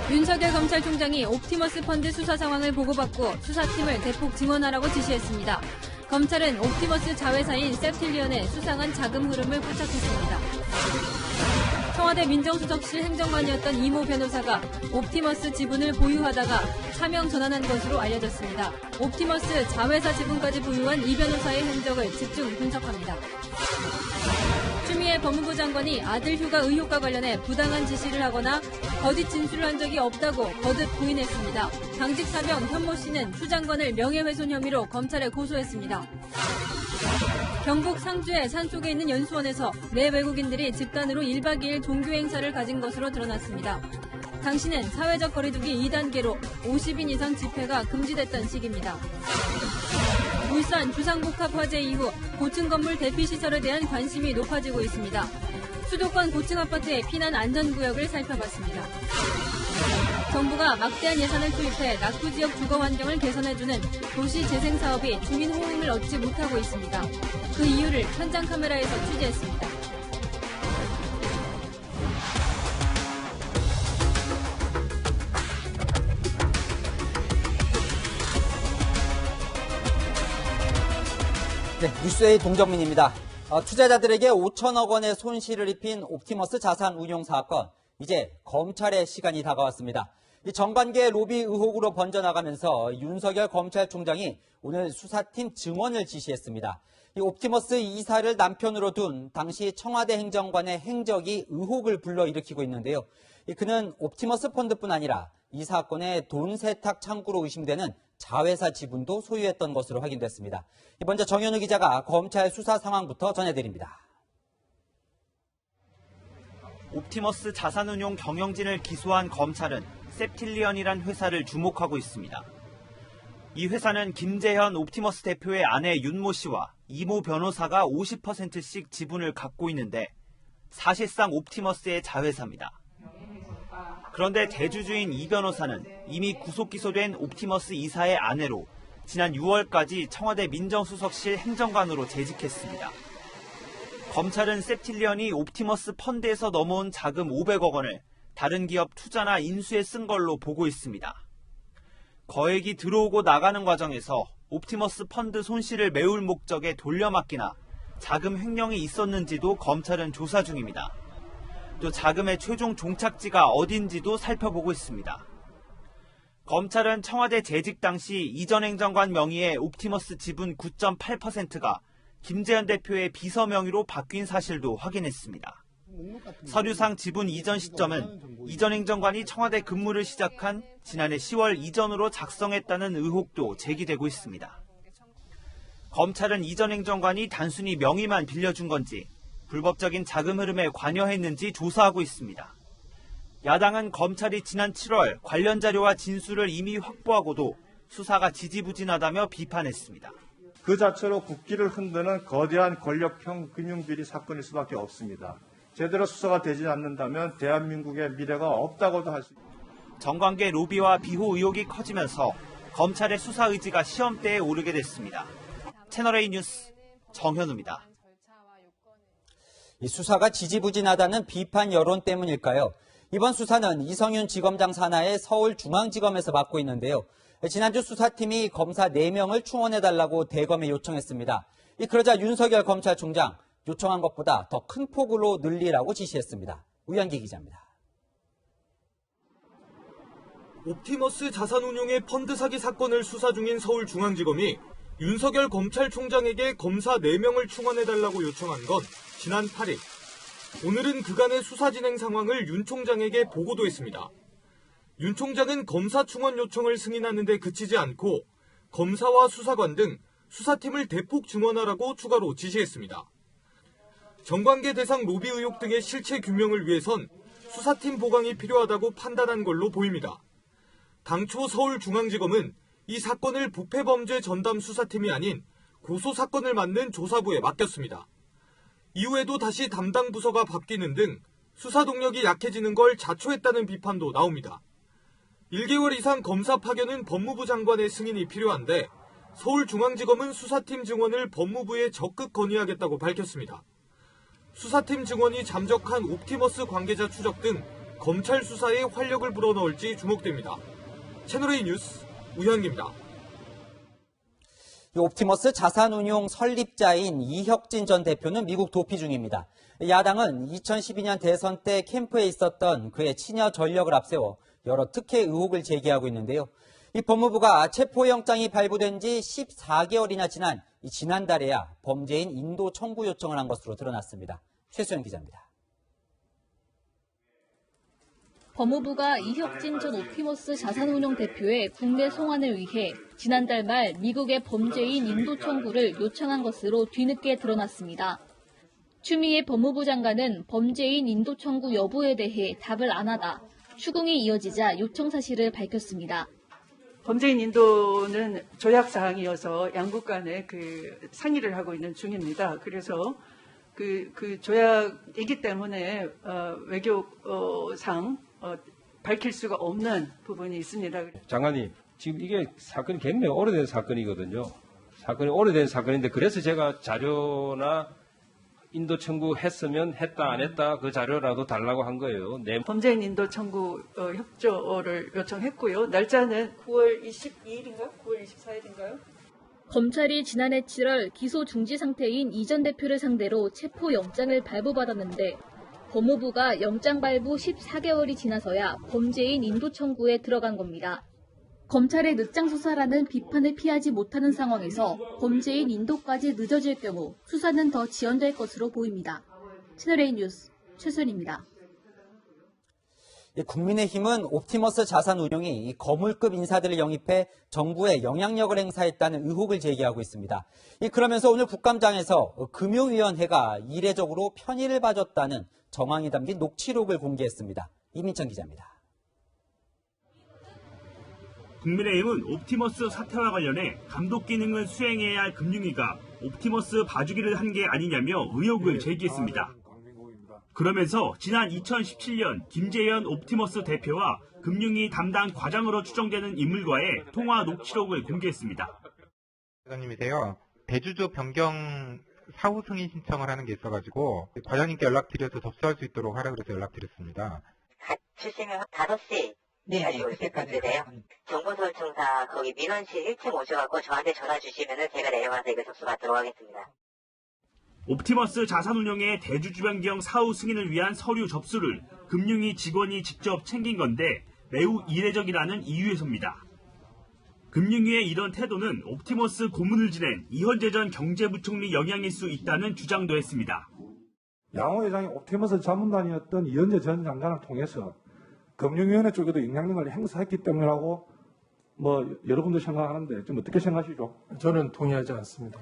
윤석열 검찰총장이 옵티머스 펀드 수사 상황을 보고받고 수사팀을 대폭 증원하라고 지시했습니다. 검찰은 옵티머스 자회사인 셉틸리언의 수상한 자금 흐름을 포착했습니다. 청와대 민정수석실 행정관이었던 이모 변호사가 옵티머스 지분을 보유하다가 차명 전환한 것으로 알려졌습니다. 옵티머스 자회사 지분까지 보유한 이 변호사의 행적을 집중 분석합니다. 추미애 법무부 장관이 아들 휴가 의혹과 관련해 부당한 지시를 하거나 거짓 진술을 한 적이 없다고 거듭 부인했습니다. 당직 사병 현모 씨는 추 장관을 명예훼손 혐의로 검찰에 고소했습니다. 경북 상주의 산속에 있는 연수원에서 내 외국인들이 집단으로 1박 2일 종교 행사를 가진 것으로 드러났습니다. 당시는 사회적 거리두기 2단계로 50인 이상 집회가 금지됐던 시기입니다. 울산 주상복합 화재 이후 고층 건물 대피 시설에 대한 관심이 높아지고 있습니다. 수도권 고층 아파트의 피난 안전구역을 살펴봤습니다. 정부가 막대한 예산을 투입해 낙후 지역 주거 환경을 개선해주는 도시 재생 사업이 주민 호응을 얻지 못하고 있습니다. 그 이유를 현장 카메라에서 취재했습니다. 네, 뉴스의 동정민입니다. 투자자들에게 5천억 원의 손실을 입힌 옵티머스 자산운용 사건, 이제 검찰의 시간이 다가왔습니다. 이 정관계 로비 의혹으로 번져나가면서 윤석열 검찰총장이 오늘 수사팀 증원을 지시했습니다. 이 옵티머스 이사를 남편으로 둔 당시 청와대 행정관의 행적이 의혹을 불러일으키고 있는데요. 그는 옵티머스 펀드뿐 아니라 이 사건의 돈 세탁 창구로 의심되는 자회사 지분도 소유했던 것으로 확인됐습니다. 먼저 정현우 기자가 검찰 수사 상황부터 전해드립니다. 옵티머스 자산운용 경영진을 기소한 검찰은 셉틸리언이란 회사를 주목하고 있습니다. 이 회사는 김재현 옵티머스 대표의 아내 윤모 씨와 이모 변호사가 50%씩 지분을 갖고 있는데 사실상 옵티머스의 자회사입니다. 그런데 대주주인 이 변호사는 이미 구속 기소된 옵티머스 이사의 아내로 지난 6월까지 청와대 민정수석실 행정관으로 재직했습니다. 검찰은 셉틸리언이 옵티머스 펀드에서 넘어온 자금 500억 원을 다른 기업 투자나 인수에 쓴 걸로 보고 있습니다. 거액이 들어오고 나가는 과정에서 옵티머스 펀드 손실을 메울 목적에 돌려막기나 자금 횡령이 있었는지도 검찰은 조사 중입니다. 또 자금의 최종 종착지가 어딘지도 살펴보고 있습니다. 검찰은 청와대 재직 당시 이전 행정관 명의의 옵티머스 지분 9.8%가 김재현 대표의 비서 명의로 바뀐 사실도 확인했습니다. 서류상 지분 이전 시점은 이전 행정관이 청와대 근무를 시작한 지난해 10월 이전으로 작성했다는 의혹도 제기되고 있습니다. 검찰은 이전 행정관이 단순히 명의만 빌려준 건지 불법적인 자금 흐름에 관여했는지 조사하고 있습니다. 야당은 검찰이 지난 7월 관련 자료와 진술을 이미 확보하고도 수사가 지지부진하다며 비판했습니다. 그 자체로 국기를 흔드는 거대한 권력형 금융비리 사건일 수밖에 없습니다. 제대로 수사가 되지 않는다면 대한민국의 미래가 없다고도 할 수 있습니다. 정관계 로비와 비호 의혹이 커지면서 검찰의 수사 의지가 시험대에 오르게 됐습니다. 채널A 뉴스 정현우입니다. 이 수사가 지지부진하다는 비판 여론 때문일까요? 이번 수사는 이성윤 지검장 산하의 서울중앙지검에서 맡고 있는데요. 지난주 수사팀이 검사 4명을 충원해달라고 대검에 요청했습니다. 그러자 윤석열 검찰총장 요청한 것보다 더 큰 폭으로 늘리라고 지시했습니다. 우현기 기자입니다. 옵티머스 자산운용의 펀드 사기 사건을 수사 중인 서울중앙지검이 윤석열 검찰총장에게 검사 4명을 충원해달라고 요청한 건 지난 8일. 오늘은 그간의 수사 진행 상황을 윤 총장에게 보고도 했습니다. 윤 총장은 검사 충원 요청을 승인하는 데 그치지 않고 검사와 수사관 등 수사팀을 대폭 증원하라고 추가로 지시했습니다. 정관계 대상 로비 의혹 등의 실체 규명을 위해선 수사팀 보강이 필요하다고 판단한 걸로 보입니다. 당초 서울중앙지검은 이 사건을 부패범죄 전담 수사팀이 아닌 고소사건을 맡는 조사부에 맡겼습니다. 이후에도 다시 담당 부서가 바뀌는 등 수사 동력이 약해지는 걸 자초했다는 비판도 나옵니다. 1개월 이상 검사 파견은 법무부 장관의 승인이 필요한데 서울중앙지검은 수사팀 증원을 법무부에 적극 건의하겠다고 밝혔습니다. 수사팀 증원이 잠적한 옵티머스 관계자 추적 등 검찰 수사에 활력을 불어넣을지 주목됩니다. 채널A 뉴스 우현기입니다. 옵티머스 자산운용 설립자인 이혁진 전 대표는 미국 도피 중입니다. 야당은 2012년 대선 때 캠프에 있었던 그의 친여 전력을 앞세워 여러 특혜 의혹을 제기하고 있는데요. 이 법무부가 체포영장이 발부된 지 14개월이나 지난 지난달에야 범죄인 인도 청구 요청을 한 것으로 드러났습니다. 최수연 기자입니다. 법무부가 이혁진 전 옵티머스 자산운용 대표의 국내 송환을 위해 지난달 말 미국의 범죄인 인도 청구를 요청한 것으로 뒤늦게 드러났습니다. 추미애 법무부 장관은 범죄인 인도 청구 여부에 대해 답을 안 하다 추궁이 이어지자 요청 사실을 밝혔습니다. 범죄인 인도는 조약 사항이어서 양국 간에 상의를 하고 있는 중입니다. 그래서 그 조약이기 때문에 외교상 밝힐 수가 없는 부분이 있습니다. 장관님, 지금 이게 사건이 굉장히 오래된 사건이거든요. 사건이 오래된 사건인데 그래서 제가 자료나 인도 청구했으면 했다 안 했다 그 자료라도 달라고 한 거예요. 범죄인 인도 청구 협조를 요청했고요. 날짜는 9월 22일인가? 9월 24일인가요? 검찰이 지난해 7월 기소 중지 상태인 이 전 대표를 상대로 체포영장을 발부받았는데 법무부가 영장 발부 14개월이 지나서야 범죄인 인도 청구에 들어간 겁니다. 검찰의 늦장 수사라는 비판을 피하지 못하는 상황에서 범죄인 인도까지 늦어질 경우 수사는 더 지연될 것으로 보입니다. 채널A 뉴스 최수연입니다. 국민의힘은 옵티머스 자산운용이 거물급 인사들을 영입해 정부에 영향력을 행사했다는 의혹을 제기하고 있습니다. 그러면서 오늘 국감장에서 금융위원회가 이례적으로 편의를 봐줬다는 정황이 담긴 녹취록을 공개했습니다. 이민천 기자입니다. 국민의힘은 옵티머스 사태와 관련해 감독 기능을 수행해야 할 금융위가 옵티머스 봐주기를 한 게 아니냐며 의혹을 제기했습니다. 그러면서 지난 2017년 김재현 옵티머스 대표와 금융위 담당 과장으로 추정되는 인물과의 통화 녹취록을 공개했습니다. 과장님이세요. 대주주 변경 사후 승인 신청을 하는 게 있어가지고 과장님께 연락드려서 접수할 수 있도록 하라 그래서 연락드렸습니다. 주시면 5시 가지고 있을 건데요. 정보설정사 거기 민원실 1층 오셔갖고 저한테 전화 주시면은 제가 내려가서 이거 접수 받도록 하겠습니다. 옵티머스 자산운용의 대주주 변경 사후 승인을 위한 서류 접수를 금융위 직원이 직접 챙긴 건데 매우 이례적이라는 이유에서입니다. 금융위의 이런 태도는 옵티머스 고문을 지낸 이현재 전 경제부총리 영향일 수 있다는 주장도 했습니다. 양호 회장이 옵티머스 자문단이었던 이현재 전 장관을 통해서 금융위원회 쪽에도 영향력을 행사했기 때문이라고 여러분도 생각하는데 좀 어떻게 생각하시죠? 저는 동의하지 않습니다.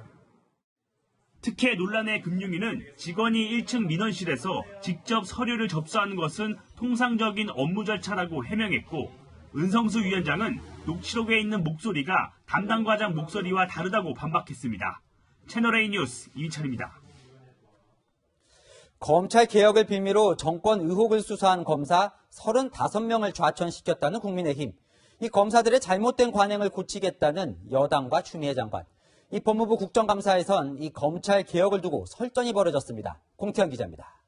특혜 논란의 금융위는 직원이 1층 민원실에서 직접 서류를 접수하는 것은 통상적인 업무 절차라고 해명했고 은성수 위원장은 녹취록에 있는 목소리가 담당 과장 목소리와 다르다고 반박했습니다. 채널A 뉴스 이민철입니다. 검찰 개혁을 빌미로 정권 의혹을 수사한 검사 35명을 좌천시켰다는 국민의힘. 이 검사들의 잘못된 관행을 고치겠다는 여당과 추미애 장관. 이 법무부 국정감사에선 이 검찰 개혁을 두고 설전이 벌어졌습니다. 공태현 기자입니다.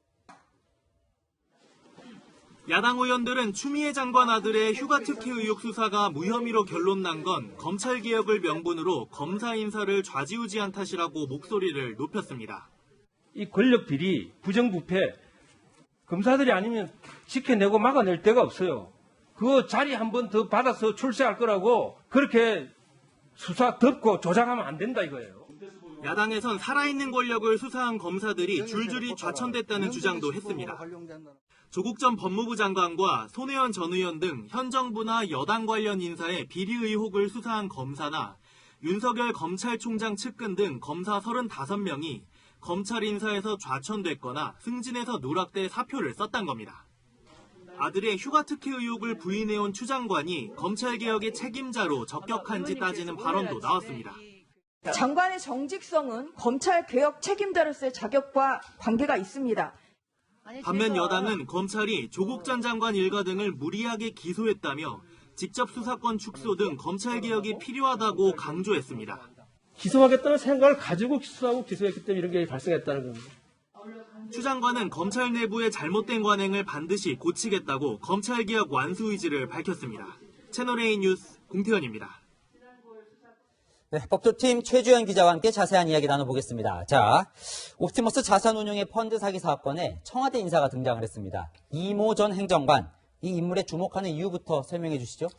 야당 의원들은 추미애 장관 아들의 휴가 특혜 의혹 수사가 무혐의로 결론난 건 검찰 개혁을 명분으로 검사 인사를 좌지우지한 탓이라고 목소리를 높였습니다. 이 권력 비리, 부정부패, 검사들이 아니면 지켜내고 막아낼 데가 없어요. 그 자리 한 번 더 받아서 출세할 거라고 그렇게 수사 덮고 조장하면 안 된다 이거예요. 야당에선 살아있는 권력을 수사한 검사들이 줄줄이 좌천됐다는 주장도 했습니다. 조국 전 법무부 장관과 손혜원 전 의원 등 현 정부나 여당 관련 인사의 비리 의혹을 수사한 검사나 윤석열 검찰총장 측근 등 검사 35명이 검찰 인사에서 좌천됐거나 승진해서 누락돼 사표를 썼단 겁니다. 아들의 휴가 특혜 의혹을 부인해온 추 장관이 검찰개혁의 책임자로 적격한지 따지는 발언도 나왔습니다. 장관의 정직성은 검찰개혁 책임자로서의 자격과 관계가 있습니다. 반면 여당은 검찰이 조국 전 장관 일가 등을 무리하게 기소했다며 직접 수사권 축소 등 검찰개혁이 필요하다고 강조했습니다. 기소하겠다는 생각을 가지고 수사하고 기소했기 때문에 이런 게 발생했다는 겁니다. 추 장관은 검찰 내부의 잘못된 관행을 반드시 고치겠다고 검찰개혁 완수 의지를 밝혔습니다. 채널A 뉴스 공태현입니다. 네, 법조팀 최주연 기자와 함께 자세한 이야기 나눠보겠습니다. 자, 옵티머스 자산운용의 펀드 사기 사건에 청와대 인사가 등장을 했습니다. 이모 전 행정관, 이 인물에 주목하는 이유부터 설명해 주시죠.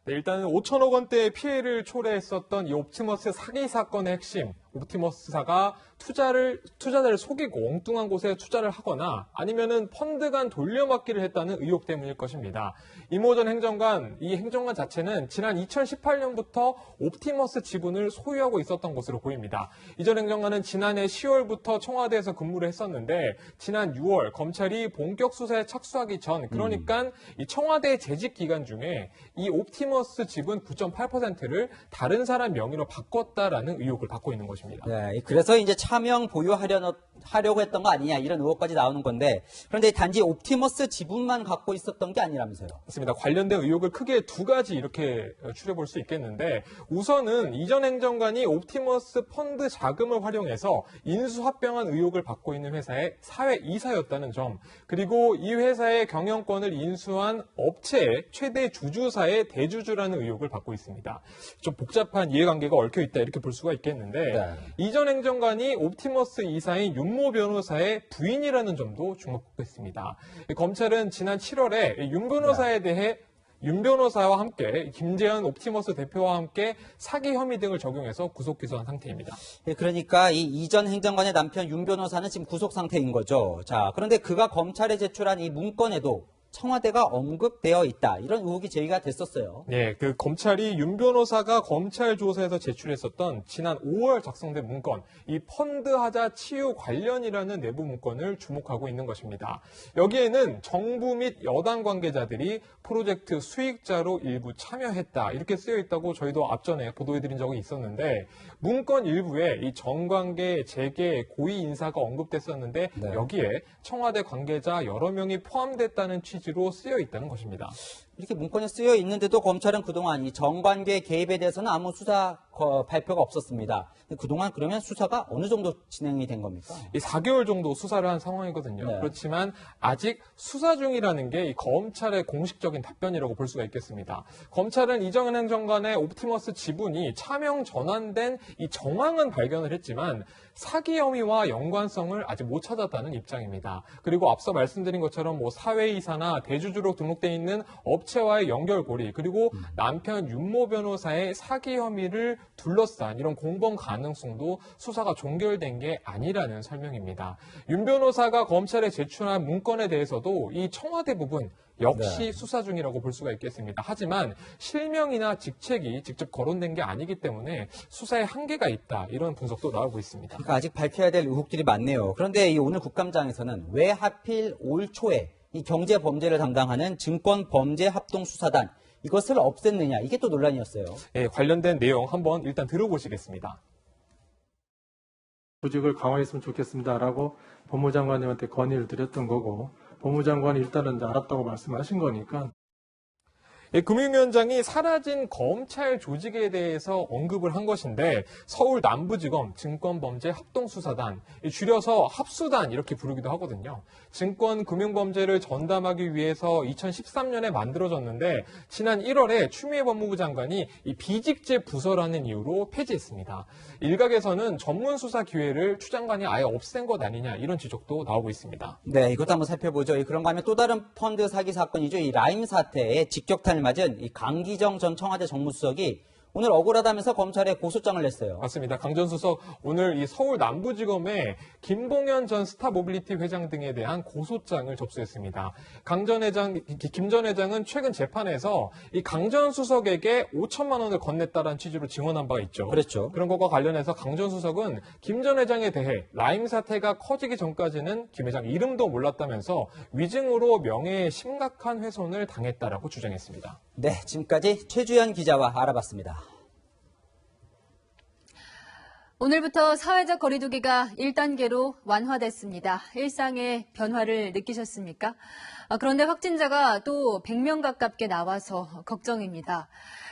네, 일단은 5천억 원대의 피해를 초래했었던 이 옵티머스 사기 사건의 핵심, 옵티머스사가 투자자를 속이고 엉뚱한 곳에 투자를 하거나 아니면은 펀드 간 돌려막기를 했다는 의혹 때문일 것입니다. 이모 전 행정관, 이 행정관 자체는 지난 2018년부터 옵티머스 지분을 소유하고 있었던 것으로 보입니다. 이 전 행정관은 지난해 10월부터 청와대에서 근무를 했었는데 지난 6월 검찰이 본격 수사에 착수하기 전, 그러니까 이 청와대 재직 기간 중에 이 옵티머스 지분 9.8%를 다른 사람 명의로 바꿨다라는 의혹을 받고 있는 것입니다. 네, 그래서 이제 차명 보유하려고 했던 거 아니냐 이런 의혹까지 나오는 건데, 그런데 단지 옵티머스 지분만 갖고 있었던 게 아니라면서요. 맞습니다. 관련된 의혹을 크게 두 가지 이렇게 추려볼 수 있겠는데, 우선은 이전 행정관이 옵티머스 펀드 자금을 활용해서 인수합병한 의혹을 받고 있는 회사의 사회이사였다는 점, 그리고 이 회사의 경영권을 인수한 업체의 최대 주주사의 대주주라는 의혹을 받고 있습니다. 좀 복잡한 이해관계가 얽혀 있다 이렇게 볼 수가 있겠는데, 네. 이전 행정관이 옵티머스 이사인 윤모 변호사의 부인이라는 점도 주목했습니다. 검찰은 지난 7월에 윤 변호사에 대해 윤 변호사와 함께 김재현 옵티머스 대표와 함께 사기 혐의 등을 적용해서 구속 기소한 상태입니다. 그러니까 이 이전 행정관의 남편 윤 변호사는 지금 구속 상태인 거죠. 자, 그런데 그가 검찰에 제출한 이 문건에도 청와대가 언급되어 있다, 이런 의혹이 제기가 됐었어요. 네, 그 검찰이 윤 변호사가 검찰 조사에서 제출했었던 지난 5월 작성된 문건, 이 펀드 하자 치유 관련이라는 내부 문건을 주목하고 있는 것입니다. 여기에는 정부 및 여당 관계자들이 프로젝트 수익자로 일부 참여했다, 이렇게 쓰여 있다고 저희도 앞전에 보도해드린 적이 있었는데, 문건 일부에 이 정관계, 재계, 고위 인사가 언급됐었는데, 네. 여기에 청와대 관계자 여러 명이 포함됐다는 취지로 쓰여 있다는 것입니다. 이렇게 문건에 쓰여 있는데도 검찰은 그동안 이 정관계 개입에 대해서는 아무 수사 발표가 없었습니다. 그동안 그러면 수사가 어느 정도 진행이 된 겁니까? 4개월 정도 수사를 한 상황이거든요. 네. 그렇지만 아직 수사 중이라는 게 이 검찰의 공식적인 답변이라고 볼 수가 있겠습니다. 검찰은 이전 행정관의 옵티머스 지분이 차명 전환된 이 정황은 발견을 했지만 사기 혐의와 연관성을 아직 못 찾았다는 입장입니다. 그리고 앞서 말씀드린 것처럼 뭐 사회이사나 대주주로 등록되어 있는 업체와의 연결고리, 그리고 남편 윤모 변호사의 사기 혐의를 둘러싼 이런 공범 가능성도 수사가 종결된 게 아니라는 설명입니다. 윤 변호사가 검찰에 제출한 문건에 대해서도 이 청와대 부분 역시 네. 수사 중이라고 볼 수가 있겠습니다. 하지만 실명이나 직책이 직접 거론된 게 아니기 때문에 수사에 한계가 있다, 이런 분석도 나오고 있습니다. 그러니까 아직 밝혀야 될 의혹들이 많네요. 그런데 이 오늘 국감장에서는 왜 하필 올 초에 이 경제 범죄를 담당하는 증권범죄합동수사단, 이것을 없앴느냐, 이게 또 논란이었어요. 네, 관련된 내용 한번 일단 들어보시겠습니다. 조직을 강화했으면 좋겠습니다라고 법무장관님한테 건의를 드렸던 거고, 법무장관이 일단은 이제 알았다고 말씀하신 거니까. 예, 금융위원장이 사라진 검찰 조직에 대해서 언급을 한 것인데, 서울 남부지검 증권범죄합동수사단, 줄여서 합수단 이렇게 부르기도 하거든요. 증권금융범죄를 전담하기 위해서 2013년에 만들어졌는데 지난 1월에 추미애 법무부 장관이 이 비직제 부서라는 이유로 폐지했습니다. 일각에서는 전문수사 기회를 추 장관이 아예 없앤 것 아니냐, 이런 지적도 나오고 있습니다. 네, 이것도 한번 살펴보죠. 그런가 하면 또 다른 펀드 사기 사건이죠. 이 라임 사태에 직격탄을 맞은 이 강기정 전 청와대 정무수석이 오늘 억울하다면서 검찰에 고소장을 냈어요. 맞습니다. 강 전 수석 오늘 이 서울 남부지검에 김봉현 전 스타모빌리티 회장 등에 대한 고소장을 접수했습니다. 김 전 회장은 최근 재판에서 이 강 전 수석에게 5천만 원을 건넸다라는 취지로 증언한 바가 있죠. 그렇죠. 그런 것과 관련해서 강 전 수석은 김 전 회장에 대해 라임 사태가 커지기 전까지는 김 회장 이름도 몰랐다면서 위증으로 명예에 심각한 훼손을 당했다라고 주장했습니다. 네, 지금까지 최주연 기자와 알아봤습니다. 오늘부터 사회적 거리두기가 1단계로 완화됐습니다. 일상의 변화를 느끼셨습니까? 그런데 확진자가 또 100명 가깝게 나와서 걱정입니다.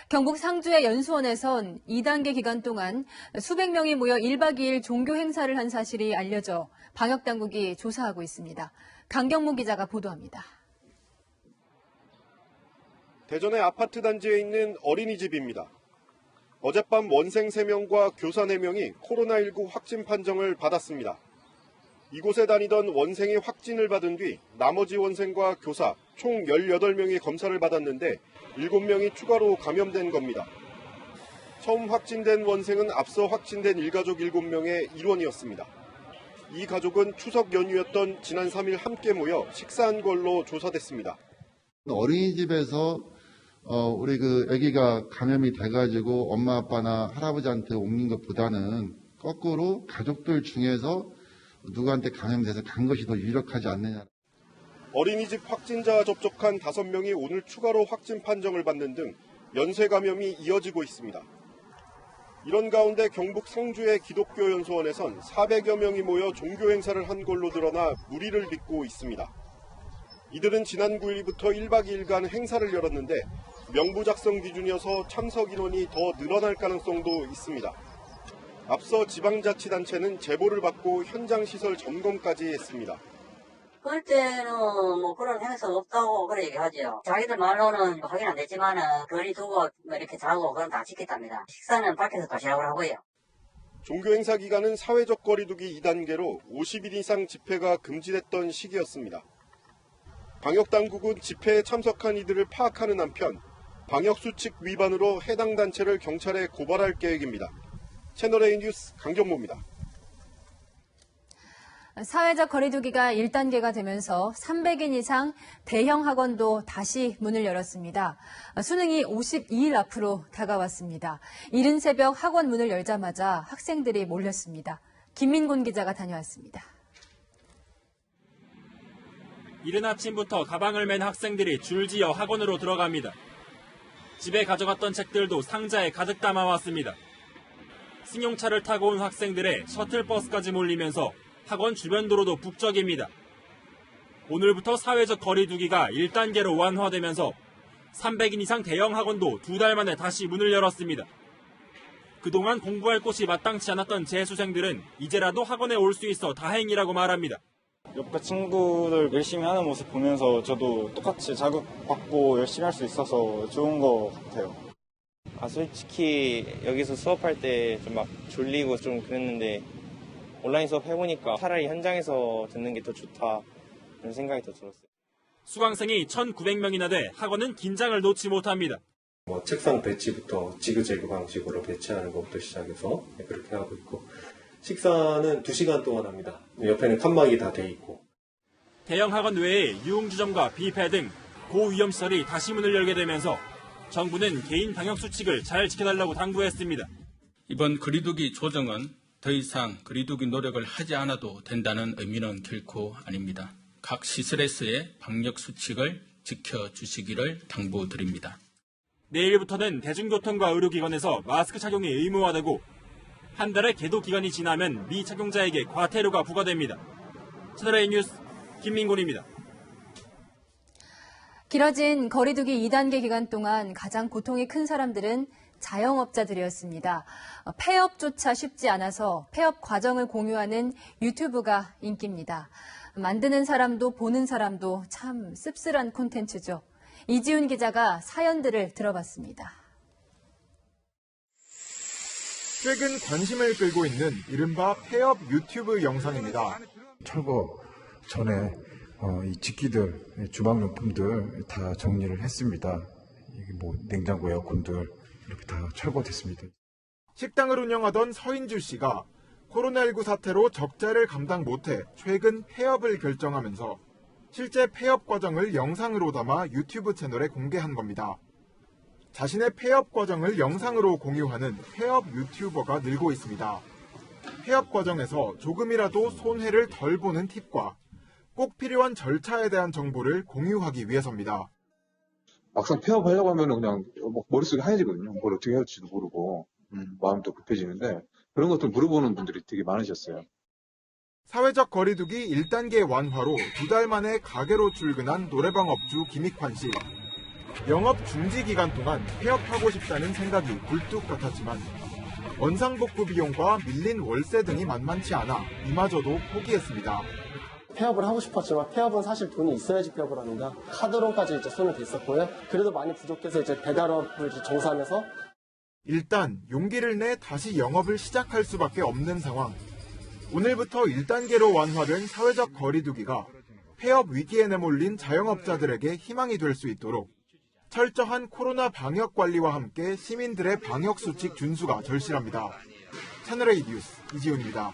경북 상주의 연수원에선 2단계 기간 동안 수백 명이 모여 1박 2일 종교 행사를 한 사실이 알려져 방역당국이 조사하고 있습니다. 강경무 기자가 보도합니다. 대전의 아파트 단지에 있는 어린이집입니다. 어젯밤 원생 3명과 교사 4명이 코로나19 확진 판정을 받았습니다. 이곳에 다니던 원생이 확진을 받은 뒤 나머지 원생과 교사 총 18명이 검사를 받았는데 7명이 추가로 감염된 겁니다. 처음 확진된 원생은 앞서 확진된 일가족 7명의 일원이었습니다. 이 가족은 추석 연휴였던 지난 3일 함께 모여 식사한 걸로 조사됐습니다. 어린이집에서 우리 아기가 감염이 돼가지고 엄마 아빠나 할아버지한테 옮긴 것보다는 거꾸로 가족들 중에서 누구한테 감염돼서 간 것이 더 유력하지 않느냐. 어린이집 확진자 접촉한 5명이 오늘 추가로 확진 판정을 받는 등 연쇄 감염이 이어지고 있습니다. 이런 가운데 경북 상주의 기독교 연수원에선 400여 명이 모여 종교 행사를 한 걸로 드러나 무리를 빚고 있습니다. 이들은 지난 9일부터 1박 2일간 행사를 열었는데 명부 작성 기준이어서 참석 인원이 더 늘어날 가능성도 있습니다. 앞서 지방자치단체는 제보를 받고 현장 시설 점검까지 했습니다. 그럴 때는 그런 행사 없다고 그래 얘기하죠. 자기들 말로는 확인 안 됐지만은 거리 두고 이렇게 자고 그건 다 지켰답니다. 식사는 밖에서 도시락을 하고요. 종교 행사 기간은 사회적 거리두기 2단계로 50인 이상 집회가 금지됐던 시기였습니다. 방역당국은 집회에 참석한 이들을 파악하는 한편 방역수칙 위반으로 해당 단체를 경찰에 고발할 계획입니다. 채널A 뉴스 강정모입니다. 사회적 거리두기가 1단계가 되면서 300인 이상 대형 학원도 다시 문을 열었습니다. 수능이 52일 앞으로 다가왔습니다. 이른 새벽 학원 문을 열자마자 학생들이 몰렸습니다. 김민곤 기자가 다녀왔습니다. 이른 아침부터 가방을 맨 학생들이 줄지어 학원으로 들어갑니다. 집에 가져갔던 책들도 상자에 가득 담아왔습니다. 승용차를 타고 온 학생들의 셔틀버스까지 몰리면서 학원 주변 도로도 북적입니다. 오늘부터 사회적 거리두기가 1단계로 완화되면서 300인 이상 대형 학원도 2달 만에 다시 문을 열었습니다. 그동안 공부할 곳이 마땅치 않았던 재수생들은 이제라도 학원에 올 수 있어 다행이라고 말합니다. 옆에 친구들 열심히 하는 모습 보면서 저도 똑같이 자극받고 열심히 할 수 있어서 좋은 것 같아요. 솔직히 여기서 수업할 때 좀 막 졸리고 좀 그랬는데 온라인 수업 해보니까 차라리 현장에서 듣는 게 더 좋다 그런 생각이 더 들었어요. 수강생이 1,900명이나 돼 학원은 긴장을 놓지 못합니다. 책상 배치부터 지그재그 방식으로 배치하는 것부터 시작해서 그렇게 하고 있고 식사는 2시간 동안 합니다. 옆에는 칸막이 다 돼 있고. 대형 학원 외에 유흥주점과 뷔페 등 고위험 시설이 다시 문을 열게 되면서 정부는 개인 방역 수칙을 잘 지켜달라고 당부했습니다. 이번 거리두기 조정은 더 이상 거리두기 노력을 하지 않아도 된다는 의미는 결코 아닙니다. 각 시설에서의 방역 수칙을 지켜주시기를 당부드립니다. 내일부터는 대중교통과 의료기관에서 마스크 착용이 의무화되고 한 달의 계도 기간이 지나면 미착용자에게 과태료가 부과됩니다. 채널A 뉴스 김민곤입니다. 길어진 거리두기 2단계 기간 동안 가장 고통이 큰 사람들은 자영업자들이었습니다. 폐업조차 쉽지 않아서 폐업 과정을 공유하는 유튜브가 인기입니다. 만드는 사람도 보는 사람도 참 씁쓸한 콘텐츠죠. 이지훈 기자가 사연들을 들어봤습니다. 최근 관심을 끌고 있는 이른바 폐업 유튜브 영상입니다. 철거 전에 이 직기들, 주방용품들 다 정리를 했습니다. 이게 냉장고, 에어컨들 이렇게 다 철거됐습니다. 식당을 운영하던 서인주 씨가 코로나19 사태로 적자를 감당 못해 최근 폐업을 결정하면서 실제 폐업 과정을 영상으로 담아 유튜브 채널에 공개한 겁니다. 자신의 폐업 과정을 영상으로 공유하는 폐업 유튜버가 늘고 있습니다. 폐업 과정에서 조금이라도 손해를 덜 보는 팁과 꼭 필요한 절차에 대한 정보를 공유하기 위해서입니다. 막상 폐업하려고 하면 그냥 머릿속이 하얘지거든요. 뭘 어떻게 해야 할지도 모르고 마음도 급해지는데 그런 것들 물어보는 분들이 되게 많으셨어요. 사회적 거리두기 1단계 완화로 2달 만에 가게로 출근한 노래방 업주 김익환 씨. 영업 중지 기간 동안 폐업하고 싶다는 생각이 굴뚝 같았지만 원상복구 비용과 밀린 월세 등이 만만치 않아 이마저도 포기했습니다. 폐업을 하고 싶었지만 폐업은 사실 돈이 있어야지 폐업을 합니다. 카드론까지 이제 손을 댔었고요. 그래도 많이 부족해서 이제 배달업을 종사하면서 일단 용기를 내 다시 영업을 시작할 수밖에 없는 상황. 오늘부터 1단계로 완화된 사회적 거리두기가 폐업 위기에 내몰린 자영업자들에게 희망이 될 수 있도록 철저한 코로나 방역 관리와 함께 시민들의 방역 수칙 준수가 절실합니다. 채널A 뉴스 이지훈입니다.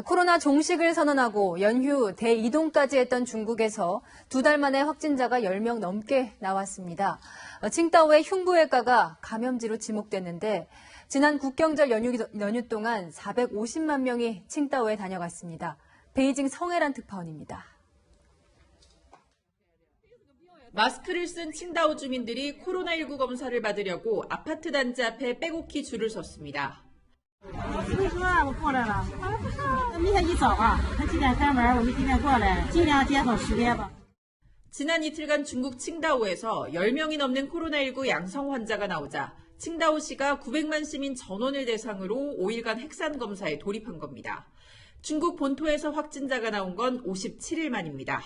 코로나 종식을 선언하고 연휴 대이동까지 했던 중국에서 2달 만에 확진자가 10명 넘게 나왔습니다. 칭다오의 흉부외과가 감염지로 지목됐는데 지난 국경절 연휴 동안 450만 명이 칭다오에 다녀갔습니다. 베이징 성혜란 특파원입니다. 마스크를 쓴 칭다오 주민들이 코로나19 검사를 받으려고 아파트 단지 앞에 빼곡히 줄을 섰습니다. 지난 이틀간 중국 칭다오에서 10명이 넘는 코로나19 양성 환자가 나오자 칭다오시가 900만 시민 전원을 대상으로 5일간 핵산 검사에 돌입한 겁니다. 중국 본토에서 확진자가 나온 건 57일 만입니다.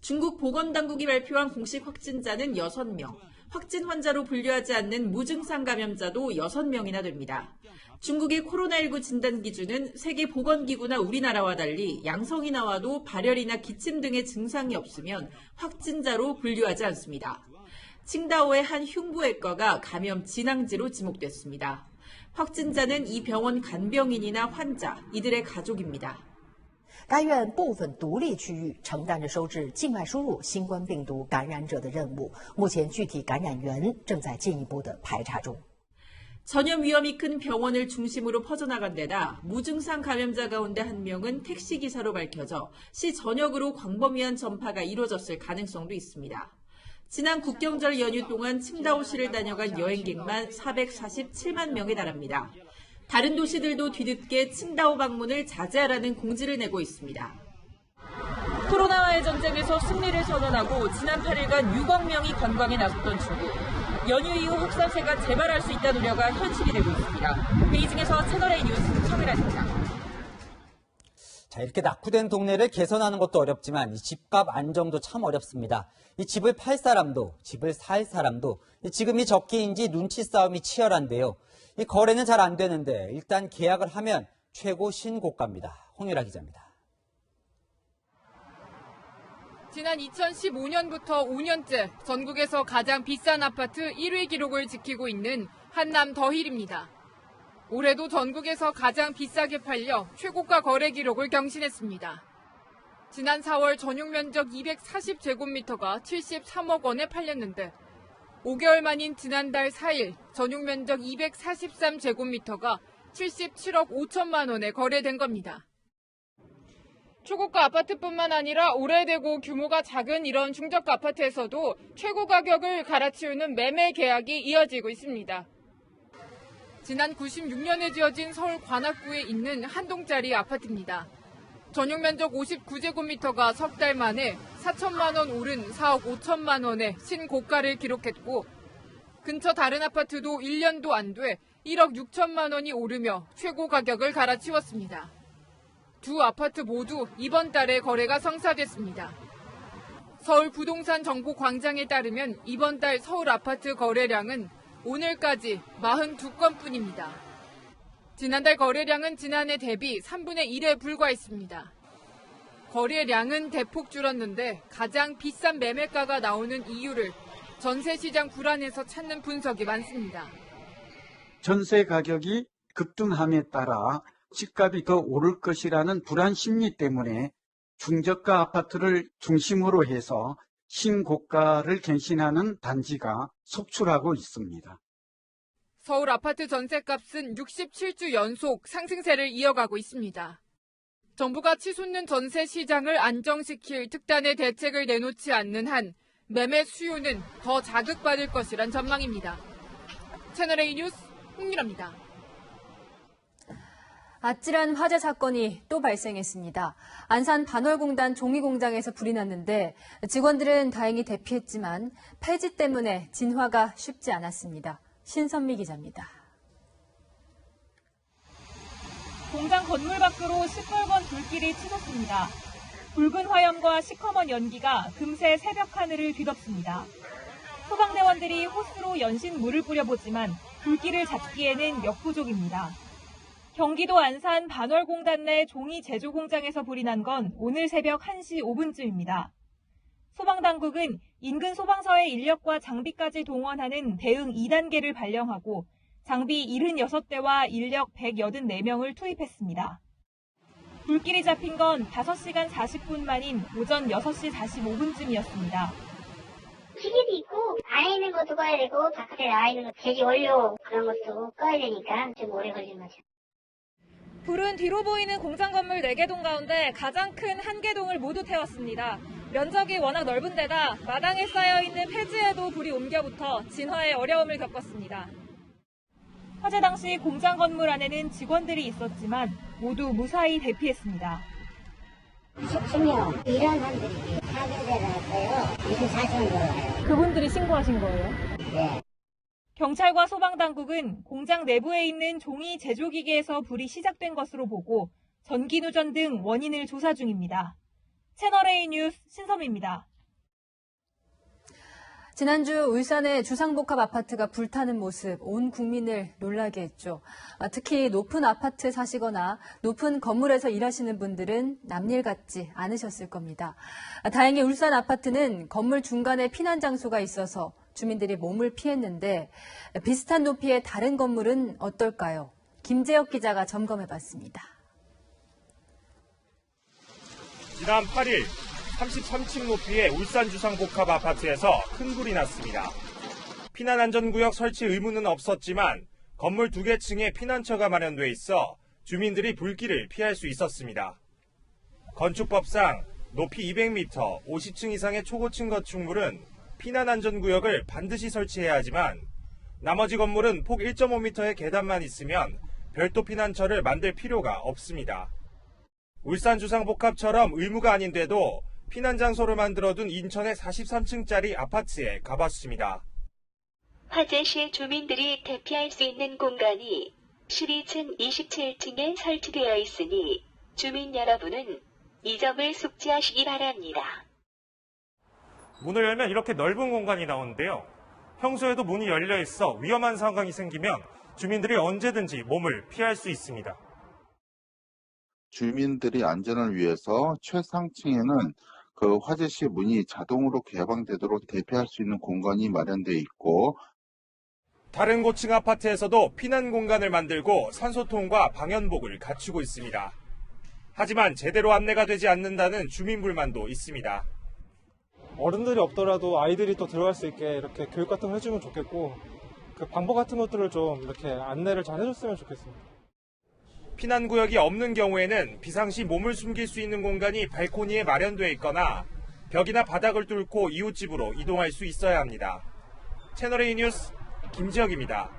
중국 보건당국이 발표한 공식 확진자는 6명, 확진 환자로 분류하지 않는 무증상 감염자도 6명이나 됩니다. 중국의 코로나19 진단 기준은 세계보건기구나 우리나라와 달리 양성이 나와도 발열이나 기침 등의 증상이 없으면 확진자로 분류하지 않습니다. 칭다오의 한 흉부외과가 감염 진앙지로 지목됐습니다. 확진자는 이 병원 간병인이나 환자, 이들의 가족입니다. 该院部分独立区域承担着收治境外输入新冠病毒感染者的任务，目前具体感染源正在进一步的排查中。 전염 위험이 큰 병원을 중심으로 퍼져나간 데다 무증상 감염자 가운데 한 명은 택시기사로 밝혀져 시 전역으로 광범위한 전파가 이루어졌을 가능성도 있습니다. 지난 국경절 연휴 동안 칭다오시를 다녀간 여행객만 447만 명에 달합니다. 다른 도시들도 뒤늦게 칭다오 방문을 자제하라는 공지를 내고 있습니다. 코로나와의 전쟁에서 승리를 선언하고 지난 8일간 6억 명이 관광에 나섰던 중국. 연휴 이후 확산세가 재발할 수 있다는 우려가 현실이 되고 있습니다. 베이징에서 채널A 뉴스 정혜란입니다. 자, 이렇게 낙후된 동네를 개선하는 것도 어렵지만 이 집값 안정도 참 어렵습니다. 이 집을 팔 사람도 집을 살 사람도 지금이 적기인지 눈치 싸움이 치열한데요. 이 거래는 잘 안 되는데 일단 계약을 하면 최고 신고가입니다. 홍유라 기자입니다. 지난 2015년부터 5년째 전국에서 가장 비싼 아파트 1위 기록을 지키고 있는 한남 더힐입니다. 올해도 전국에서 가장 비싸게 팔려 최고가 거래 기록을 경신했습니다. 지난 4월 전용 면적 240제곱미터가 73억 원에 팔렸는데 5개월 만인 지난달 4일 전용 면적 243제곱미터가 77억 5천만 원에 거래된 겁니다. 초고가 아파트뿐만 아니라 오래되고 규모가 작은 이런 중저가 아파트에서도 최고 가격을 갈아치우는 매매 계약이 이어지고 있습니다. 지난 96년에 지어진 서울 관악구에 있는 한 동짜리 아파트입니다. 전용 면적 59제곱미터가 석 달 만에 4천만 원 오른 4억 5천만 원의 신고가를 기록했고 근처 다른 아파트도 1년도 안 돼 1억 6천만 원이 오르며 최고 가격을 갈아치웠습니다. 두 아파트 모두 이번 달에 거래가 성사됐습니다. 서울 부동산 정보 광장에 따르면 이번 달 서울 아파트 거래량은 오늘까지 42건뿐입니다. 지난달 거래량은 지난해 대비 3분의 1에 불과했습니다. 거래량은 대폭 줄었는데 가장 비싼 매매가가 나오는 이유를 전세시장 불안에서 찾는 분석이 많습니다. 전세 가격이 급등함에 따라 집값이 더 오를 것이라는 불안 심리 때문에 중저가 아파트를 중심으로 해서 신고가를 갱신하는 단지가 속출하고 있습니다. 서울 아파트 전세값은 67주 연속 상승세를 이어가고 있습니다. 정부가 치솟는 전세 시장을 안정시킬 특단의 대책을 내놓지 않는 한 매매 수요는 더 자극받을 것이란 전망입니다. 채널A 뉴스 홍유라입니다. 아찔한 화재 사건이 또 발생했습니다. 안산 반월공단 종이공장에서 불이 났는데 직원들은 다행히 대피했지만 폐지 때문에 진화가 쉽지 않았습니다. 신선미 기자입니다. 공장 건물 밖으로 시뻘건 불길이 치솟습니다. 붉은 화염과 시커먼 연기가 금세 새벽 하늘을 뒤덮습니다. 소방대원들이 호스로 연신 물을 뿌려보지만 불길을 잡기에는 역부족입니다. 경기도 안산 반월공단 내 종이 제조 공장에서 불이 난 건 오늘 새벽 1시 5분쯤입니다. 소방당국은 인근 소방서의 인력과 장비까지 동원하는 대응 2단계를 발령하고 장비 76대와 인력 184명을 투입했습니다. 불길이 잡힌 건 5시간 40분 만인 오전 6시 45분쯤이었습니다. 시계도 있고 안에 있는 것도 꺼야 되고 바깥에 나와 있는 것 제지 원료 그런 것도 꺼야 되니까 좀 오래 걸리는 거죠. 불은 뒤로 보이는 공장 건물 4개동 가운데 가장 큰 1개동을 모두 태웠습니다. 면적이 워낙 넓은 데다 마당에 쌓여있는 폐지에도 불이 옮겨붙어 진화에 어려움을 겪었습니다. 화재 당시 공장 건물 안에는 직원들이 있었지만 모두 무사히 대피했습니다. 10명 이런 사람들이 사고가 나왔어요. 24시간 걸어요. 그분들이 신고하신 거예요? 네. 경찰과 소방당국은 공장 내부에 있는 종이 제조기계에서 불이 시작된 것으로 보고 전기 누전 등 원인을 조사 중입니다. 채널A 뉴스 신섬입니다. 지난주 울산의 주상복합 아파트가 불타는 모습 온 국민을 놀라게 했죠. 특히 높은 아파트에 사시거나 높은 건물에서 일하시는 분들은 남일 같지 않으셨을 겁니다. 다행히 울산 아파트는 건물 중간에 피난 장소가 있어서 주민들이 몸을 피했는데 비슷한 높이의 다른 건물은 어떨까요? 김재혁 기자가 점검해봤습니다. 지난 8일 33층 높이의 울산 주상복합 아파트에서 큰 불이 났습니다. 피난안전구역 설치 의무는 없었지만 건물 2개 층에 피난처가 마련돼 있어 주민들이 불길을 피할 수 있었습니다. 건축법상 높이 200m, 50층 이상의 초고층 건축물은 피난안전구역을 반드시 설치해야 하지만 나머지 건물은 폭 1.5m의 계단만 있으면 별도 피난처를 만들 필요가 없습니다. 울산 주상복합처럼 의무가 아닌데도 피난 장소를 만들어둔 인천의 43층짜리 아파트에 가봤습니다. 화재 시 주민들이 대피할 수 있는 공간이 12층, 27층에 설치되어 있으니 주민 여러분은 이 점을 숙지하시기 바랍니다. 문을 열면 이렇게 넓은 공간이 나오는데요. 평소에도 문이 열려 있어 위험한 상황이 생기면 주민들이 언제든지 몸을 피할 수 있습니다. 주민들이 안전을 위해서 최상층에는 그 화재 시 문이 자동으로 개방되도록 대피할 수 있는 공간이 마련되어 있고 다른 고층 아파트에서도 피난 공간을 만들고 산소통과 방연복을 갖추고 있습니다. 하지만 제대로 안내가 되지 않는다는 주민 불만도 있습니다. 어른들이 없더라도 아이들이 또 들어갈 수 있게 이렇게 교육 같은 거 해주면 좋겠고 그 방법 같은 것들을 좀 이렇게 안내를 잘 해줬으면 좋겠습니다. 피난구역이 없는 경우에는 비상시 몸을 숨길 수 있는 공간이 발코니에 마련되어 있거나 벽이나 바닥을 뚫고 이웃집으로 이동할 수 있어야 합니다. 채널A 뉴스 김지혁입니다.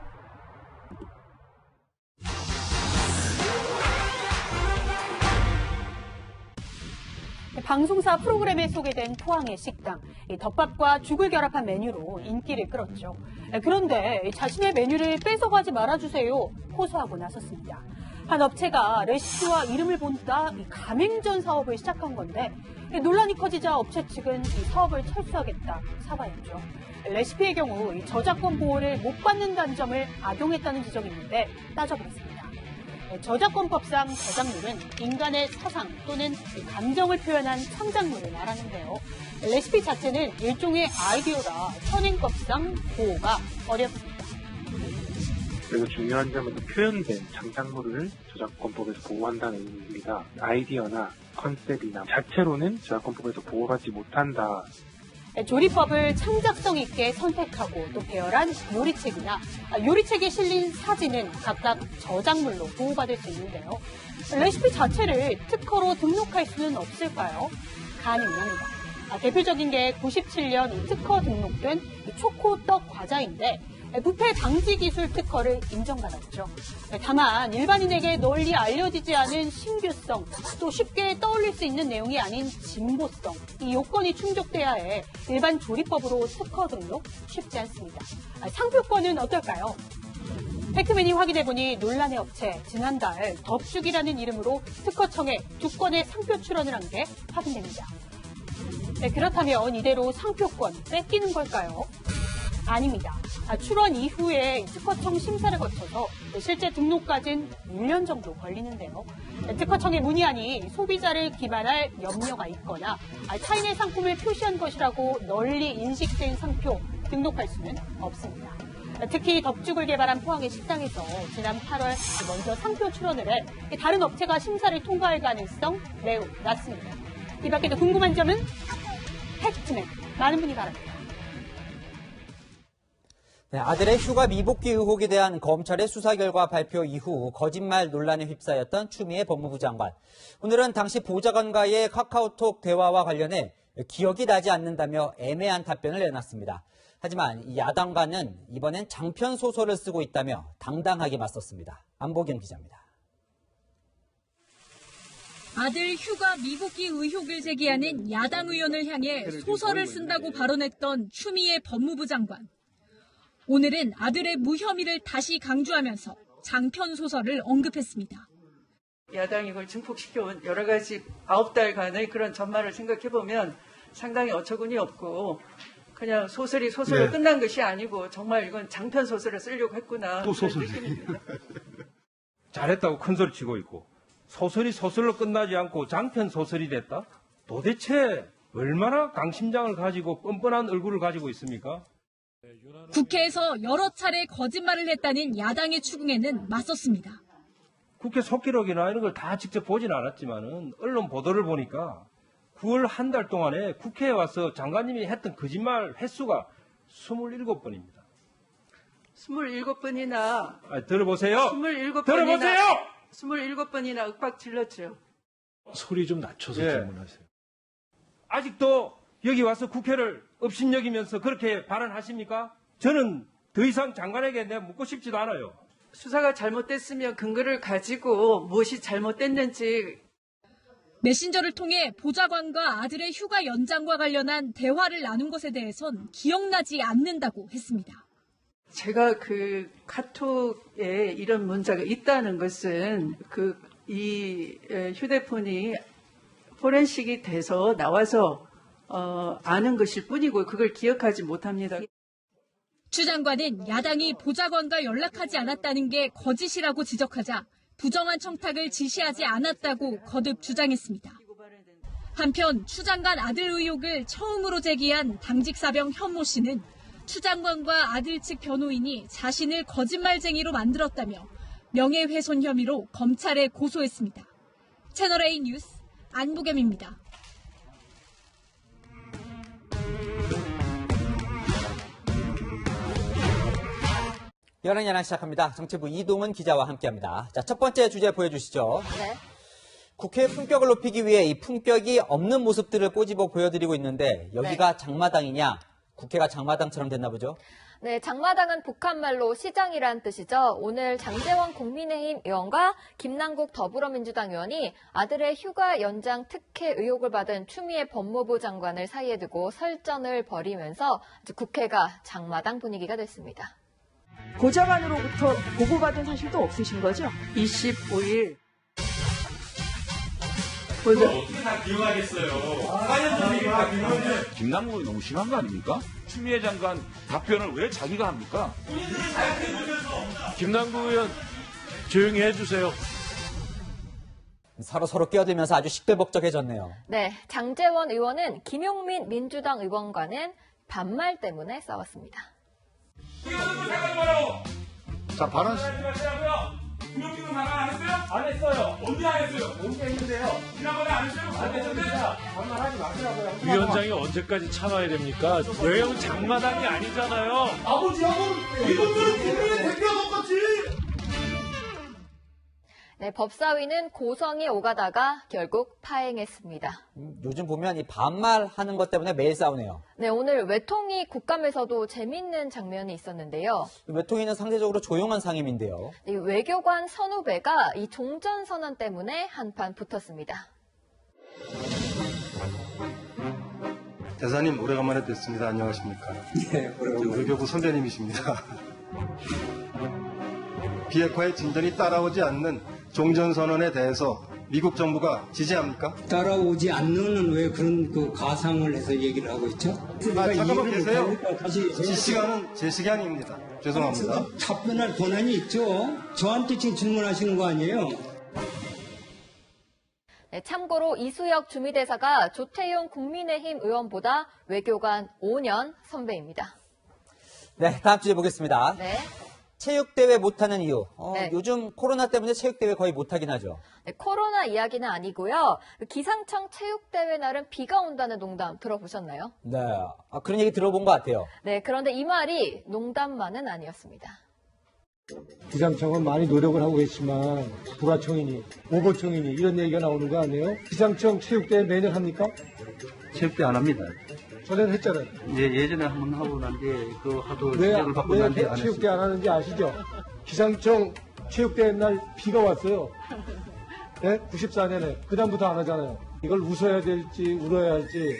방송사 프로그램에 소개된 포항의 식당, 덮밥과 죽을 결합한 메뉴로 인기를 끌었죠. 그런데 자신의 메뉴를 뺏어가지 말아주세요 호소하고 나섰습니다. 한 업체가 레시피와 이름을 본따 가맹전 사업을 시작한 건데 논란이 커지자 업체 측은 이 사업을 철수하겠다 사과했죠. 레시피의 경우 저작권 보호를 못 받는다는 점을 악용했다는 지적이 있는데 따져보겠습니다. 저작권법상 저작물은 인간의 사상 또는 감정을 표현한 창작물을 말하는데요. 레시피 자체는 일종의 아이디어라 현행법상 보호가 어렵습니다. 그리고 중요한 점은 표현된 창작물을 저작권법에서 보호한다는 의미입니다. 아이디어나 컨셉이나 자체로는 저작권법에서 보호받지 못한다. 조리법을 창작성 있게 선택하고 또 배열한 요리책이나 요리책에 실린 사진은 각각 저작물로 보호받을 수 있는데요. 레시피 자체를 특허로 등록할 수는 없을까요? 가능합니다. 대표적인 게 97년 특허 등록된 초코떡 과자인데 부패 방지 기술 특허를 인정받았죠. 다만 일반인에게 널리 알려지지 않은 신규성, 또 쉽게 떠올릴 수 있는 내용이 아닌 진보성, 이 요건이 충족돼야 해 일반 조리법으로 특허 등록 쉽지 않습니다. 상표권은 어떨까요? 팩트맨이 확인해보니 논란의 업체 지난달 덕죽이라는 이름으로 특허청에 2건의 상표 출원을 한 게 확인됩니다. 네, 그렇다면 이대로 상표권 뺏기는 걸까요? 아닙니다. 출원 이후에 특허청 심사를 거쳐서 실제 등록까지는 1년 정도 걸리는데요. 특허청에 문의하니 소비자를 기만할 염려가 있거나 타인의 상품을 표시한 것이라고 널리 인식된 상표 등록할 수는 없습니다. 특히 덕죽을 개발한 포항의 식당에서 지난 8월 먼저 상표 출원을 해 다른 업체가 심사를 통과할 가능성 매우 낮습니다. 이 밖에도 궁금한 점은 팩트맨 많은 분이 바랍니다. 네, 아들의 휴가 미복귀 의혹에 대한 검찰의 수사 결과 발표 이후 거짓말 논란에 휩싸였던 추미애 법무부 장관. 오늘은 당시 보좌관과의 카카오톡 대화와 관련해 기억이 나지 않는다며 애매한 답변을 내놨습니다. 하지만 야당과는 이번엔 장편 소설을 쓰고 있다며 당당하게 맞섰습니다. 안보경 기자입니다. 아들 휴가 미복귀 의혹을 제기하는 야당 의원을 향해 소설을 쓴다고 발언했던 추미애 법무부 장관. 오늘은 아들의 무혐의를 다시 강조하면서 장편 소설을 언급했습니다. 야당이 이걸 증폭시켜온 여러 가지 9달간의 그런 전말을 생각해보면 상당히 어처구니 없고 그냥 소설이 소설로 끝난 것이 아니고 정말 이건 장편 소설을 쓰려고 했구나. 또 소설이. 잘했다고 큰소리 치고 있고 소설이 소설로 끝나지 않고 장편 소설이 됐다? 도대체 얼마나 강심장을 가지고 뻔뻔한 얼굴을 가지고 있습니까? 국회에서 여러 차례 거짓말을 했다는 야당의 추궁에는 맞섰습니다. 국회 속기록이나 이런 걸 다 직접 보진 않았지만은 언론 보도를 보니까 9월 한 달 동안에 국회에 와서 장관님이 했던 거짓말 횟수가 27번입니다. 27번이나 들어보세요. 27번이나 들어보세요. 27번이나 윽박 질렀죠. 소리 좀 낮춰서 질문하세요. 아직도 여기 와서 국회를 업신여기면서 그렇게 발언하십니까? 저는 더 이상 장관에게 내가 묻고 싶지도 않아요. 수사가 잘못됐으면 근거를 가지고 무엇이 잘못됐는지. 메신저를 통해 보좌관과 아들의 휴가 연장과 관련한 대화를 나눈 것에 대해선 기억나지 않는다고 했습니다. 제가 그 카톡에 이런 문자가 있다는 것은 이 휴대폰이 포렌식이 돼서 나와서 아는 것일 뿐이고 그걸 기억하지 못합니다. 추 장관은 야당이 보좌관과 연락하지 않았다는 게 거짓이라고 지적하자 부정한 청탁을 지시하지 않았다고 거듭 주장했습니다. 한편 추 장관 아들 의혹을 처음으로 제기한 당직 사병 현모 씨는 추 장관과 아들 측 변호인이 자신을 거짓말쟁이로 만들었다며 명예훼손 혐의로 검찰에 고소했습니다. 채널A 뉴스 안보겸입니다. 여랑 야랑 시작합니다. 정치부 이동은 기자와 함께합니다. 자, 첫 번째 주제 보여주시죠. 네. 국회의 품격을 높이기 위해 이 품격이 없는 모습들을 꼬집어 보여드리고 있는데 여기가 장마당이냐? 국회가 장마당처럼 됐나 보죠? 네, 장마당은 북한말로 시장이란 뜻이죠. 오늘 장제원 국민의힘 의원과 김남국 더불어민주당 의원이 아들의 휴가 연장 특혜 의혹을 받은 추미애 법무부 장관을 사이에 두고 설전을 벌이면서 국회가 장마당 분위기가 됐습니다. 보좌관으로부터 보고받은 사실도 없으신 거죠? 25일. 어떻게 다 기억하겠어요. 김남국이 너무 심한 거 아닙니까? 추미애 장관 답변을 왜 자기가 합니까? 김남국 의원 조용히 해주세요. 서로 끼어들면서 아주 식대복적해졌네요. 네, 장제원 의원은 김용민 민주당 의원과는 반말 때문에 싸웠습니다. 자, 발언. 김용민은 발언 안 했어요? 안 했어요. 언제 안 했어요? 언제 했는데요? 지난번에 안 했어요? 안 했는데? 반말하지 마시라고요. 위원장이 언제까지 참아야 됩니까? 외형 장마당이 아니잖아요. 아버지하고는 이분들은 국민의 대표 똑같이. 네, 법사위는 고성이 오가다가 결국 파행했습니다. 요즘 보면 이 반말하는 것 때문에 매일 싸우네요. 네, 오늘 외통위 국감에서도 재미있는 장면이 있었는데요. 외통위는 상대적으로 조용한 상임인데요. 이 외교관 선후배가 이 종전선언 때문에 한판 붙었습니다. 대사님 오래간만에 뵙습니다. 안녕하십니까? 네, 외교부 선배님이십니다. 비핵화의 진전이 따라오지 않는 종전선언에 대해서 미국 정부가 지지합니까? 따라오지 않는 왜 그런 그 가상을 해서 얘기를 하고 있죠? 잠깐만 계세요. 제 시간은 제 시간입니다. 죄송합니다. 답변할 권한이 있죠. 저한테 지금 질문하시는 거 아니에요? 네, 참고로 이수혁 주미대사가 조태용 국민의힘 의원보다 외교관 5년 선배입니다. 네, 다음 주에 보겠습니다. 네. 체육대회 못하는 이유. 네. 요즘 코로나 때문에 체육대회 거의 못하긴 하죠. 네, 코로나 이야기는 아니고요. 기상청 체육대회 날은 비가 온다는 농담 들어보셨나요? 네, 그런 얘기 들어본 것 같아요. 네, 그런데 이 말이 농담만은 아니었습니다. 기상청은 많이 노력을 하고 있지만 부가청이니 오거청이니 이런 얘기가 나오는 거 아니에요? 기상청 체육대회 매년 합니까? 체육대 안 합니다. 전에는 했잖아요. 예전에 한번 하고 난 뒤에 그 하도 왜 지적을 받고 난 뒤에 안 체육대 했습니다. 안 하는지 아시죠? 기상청 체육대회 날 비가 왔어요. 네? 94년에. 그 다음부터 안 하잖아요. 이걸 웃어야 될지 울어야 할지.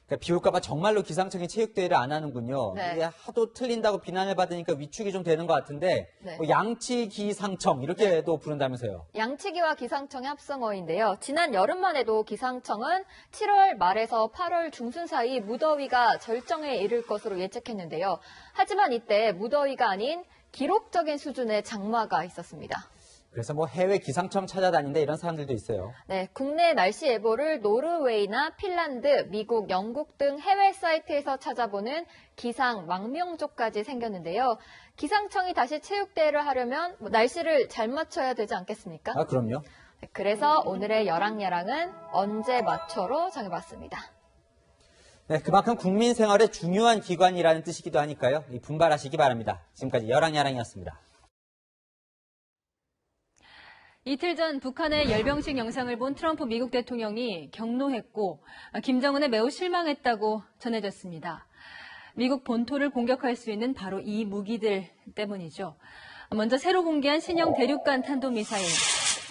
그러니까 비 올까봐 정말로 기상청이 체육대회를 안 하는군요. 네. 이게 하도 틀린다고 비난을 받으니까 위축이 좀 되는 것 같은데 네. 뭐 양치기상청 이렇게도 부른다면서요. 양치기와 기상청의 합성어인데요. 지난 여름만 해도 기상청은 7월 말에서 8월 중순 사이 무더위가 절정에 이를 것으로 예측했는데요. 하지만 이때 무더위가 아닌 기록적인 수준의 장마가 있었습니다. 그래서 뭐 해외 기상청 찾아다닌다 이런 사람들도 있어요. 네, 국내 날씨 예보를 노르웨이나 핀란드, 미국, 영국 등 해외 사이트에서 찾아보는 기상 망명족까지 생겼는데요. 기상청이 다시 체육대회를 하려면 날씨를 잘 맞춰야 되지 않겠습니까? 그럼요. 네, 그래서 오늘의 여랑야랑은 언제 맞춰로 정해봤습니다. 네, 그만큼 국민 생활에 중요한 기관이라는 뜻이기도 하니까요. 분발하시기 바랍니다. 지금까지 여랑야랑이었습니다. 이틀 전 북한의 열병식 영상을 본 트럼프 미국 대통령이 격노했고 김정은에 매우 실망했다고 전해졌습니다. 미국 본토를 공격할 수 있는 바로 이 무기들 때문이죠. 먼저 새로 공개한 신형 대륙간 탄도미사일.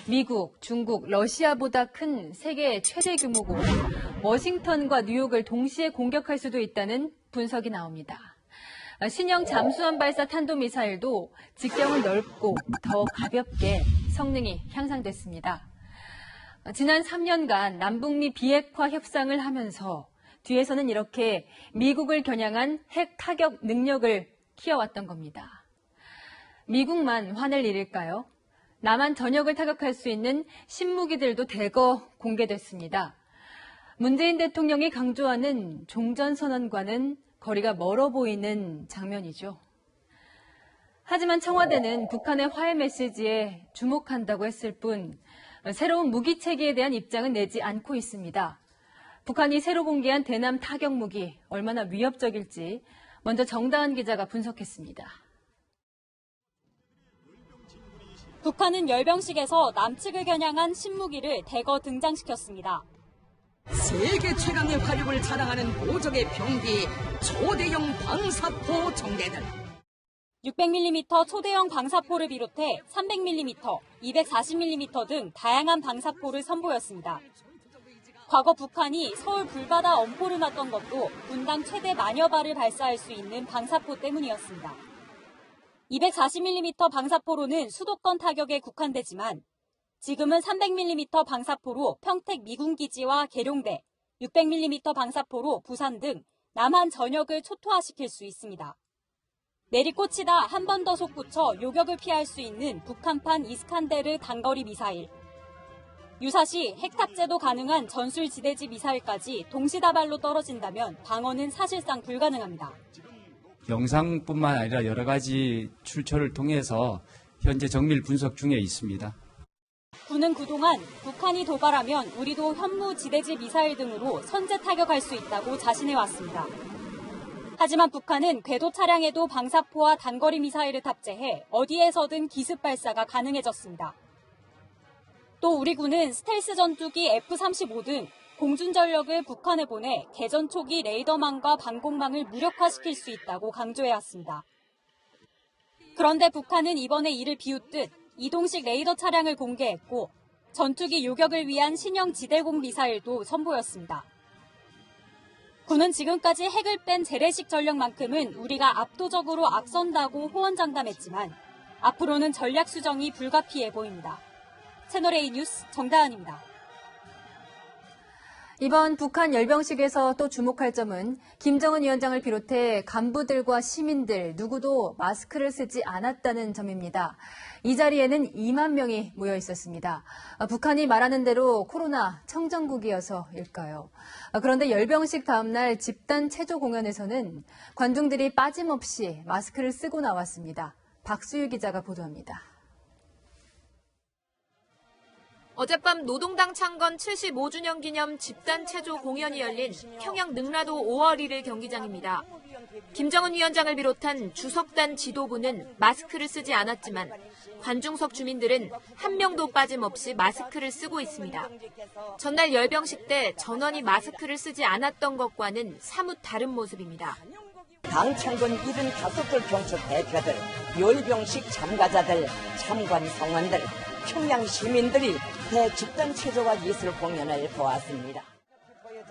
미국, 중국, 러시아보다 큰 세계 최대 규모고 워싱턴과 뉴욕을 동시에 공격할 수도 있다는 분석이 나옵니다. 신형 잠수함 발사 탄도미사일도 직경은 넓고 더 가볍게 성능이 향상됐습니다. 지난 3년간 남북미 비핵화 협상을 하면서 뒤에서는 이렇게 미국을 겨냥한 핵 타격 능력을 키워왔던 겁니다. 미국만 화낼 일일까요? 남한 전역을 타격할 수 있는 신무기들도 대거 공개됐습니다. 문재인 대통령이 강조하는 종전선언과는 거리가 멀어 보이는 장면이죠. 하지만 청와대는 북한의 화해 메시지에 주목한다고 했을 뿐 새로운 무기 체계에 대한 입장은 내지 않고 있습니다. 북한이 새로 공개한 대남 타격 무기 얼마나 위협적일지 먼저 정다은 기자가 분석했습니다. 북한은 열병식에서 남측을 겨냥한 신무기를 대거 등장시켰습니다. 세계 최강의 화력을 자랑하는 보정의 병기, 초대형 방사포 정대들. 600mm 초대형 방사포를 비롯해 300mm, 240mm 등 다양한 방사포를 선보였습니다. 과거 북한이 서울 불바다 엄포를 놨던 것도 분당 최대 만여 발을 발사할 수 있는 방사포 때문이었습니다. 240mm 방사포로는 수도권 타격에 국한되지만 지금은 300mm 방사포로 평택 미군기지와 계룡대, 600mm 방사포로 부산 등 남한 전역을 초토화시킬 수 있습니다. 내리꽂히다 한 번 더 솟구쳐 요격을 피할 수 있는 북한판 이스칸데르 단거리 미사일. 유사시 핵 탑재도 가능한 전술지대지 미사일까지 동시다발로 떨어진다면 방어는 사실상 불가능합니다. 영상뿐만 아니라 여러 가지 출처를 통해서 현재 정밀 분석 중에 있습니다. 군은 그동안 북한이 도발하면 우리도 현무 지대지 미사일 등으로 선제 타격할 수 있다고 자신해왔습니다. 하지만 북한은 궤도 차량에도 방사포와 단거리 미사일을 탑재해 어디에서든 기습 발사가 가능해졌습니다. 또 우리 군은 스텔스 전투기 F-35 등 공중 전력을 북한에 보내 개전 초기 레이더망과 방공망을 무력화시킬 수 있다고 강조해왔습니다. 그런데 북한은 이번에 이를 비웃듯 이동식 레이더 차량을 공개했고 전투기 요격을 위한 신형 지대공 미사일도 선보였습니다. 군은 지금까지 핵을 뺀 재래식 전력만큼은 우리가 압도적으로 앞선다고 호언장담했지만 앞으로는 전략 수정이 불가피해 보입니다. 채널A 뉴스 정다은입니다. 이번 북한 열병식에서 또 주목할 점은 김정은 위원장을 비롯해 간부들과 시민들 누구도 마스크를 쓰지 않았다는 점입니다. 이 자리에는 2만 명이 모여 있었습니다. 북한이 말하는 대로 코로나 청정국이어서일까요? 그런데 열병식 다음 날 집단 체조 공연에서는 관중들이 빠짐없이 마스크를 쓰고 나왔습니다. 박수유 기자가 보도합니다. 어젯밤 노동당 창건 75주년 기념 집단 체조 공연이 열린 평양 능라도 5월 1일 경기장입니다. 김정은 위원장을 비롯한 주석단 지도부는 마스크를 쓰지 않았지만 관중석 주민들은 한 명도 빠짐없이 마스크를 쓰고 있습니다. 전날 열병식 때 전원이 마스크를 쓰지 않았던 것과는 사뭇 다른 모습입니다. 당 창건 75돌 병축 대표들, 열병식 참가자들, 참관 성원들, 평양 시민들이 대집단 체조와 예술 공연을 보았습니다.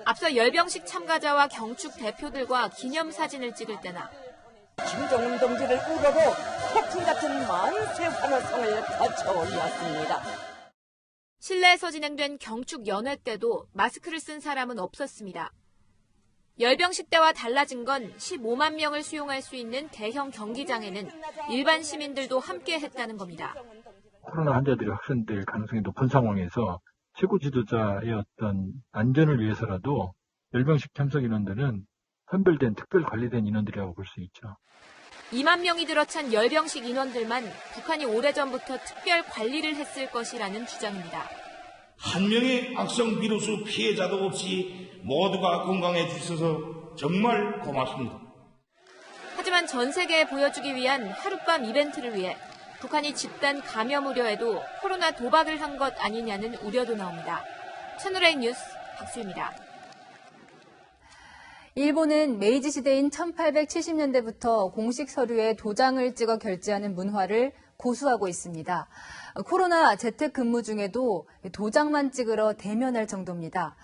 앞서 열병식 참가자와 경축 대표들과 기념사진을 찍을 때나 김정은 동지를 우러러 폭풍 같은 만세 환호성을 거쳐 올렸습니다. 실내에서 진행된 경축 연회 때도 마스크를 쓴 사람은 없었습니다. 열병식 때와 달라진 건 15만 명을 수용할 수 있는 대형 경기장에는 일반 시민들도 함께 했다는 겁니다. 코로나 환자들이 확산될 가능성이 높은 상황에서 최고 지도자의 어떤 안전을 위해서라도 열병식 참석 인원들은 선별된 특별 관리된 인원들이라고 볼 수 있죠. 2만 명이 들어찬 열병식 인원들만 북한이 오래전부터 특별 관리를 했을 것이라는 주장입니다. 한 명의 악성 비루스 피해자도 없이 모두가 건강해 주셔서 정말 고맙습니다. 하지만 전 세계에 보여주기 위한 하룻밤 이벤트를 위해 북한이 집단 감염 우려에도 코로나 도박을 한 것 아니냐는 우려도 나옵니다. 채널A 뉴스 박수입니다. 일본은 메이지 시대인 1870년대부터 공식 서류에 도장을 찍어 결제하는 문화를 고수하고 있습니다. 코로나 재택근무 중에도 도장만 찍으러 대면할 정도입니다.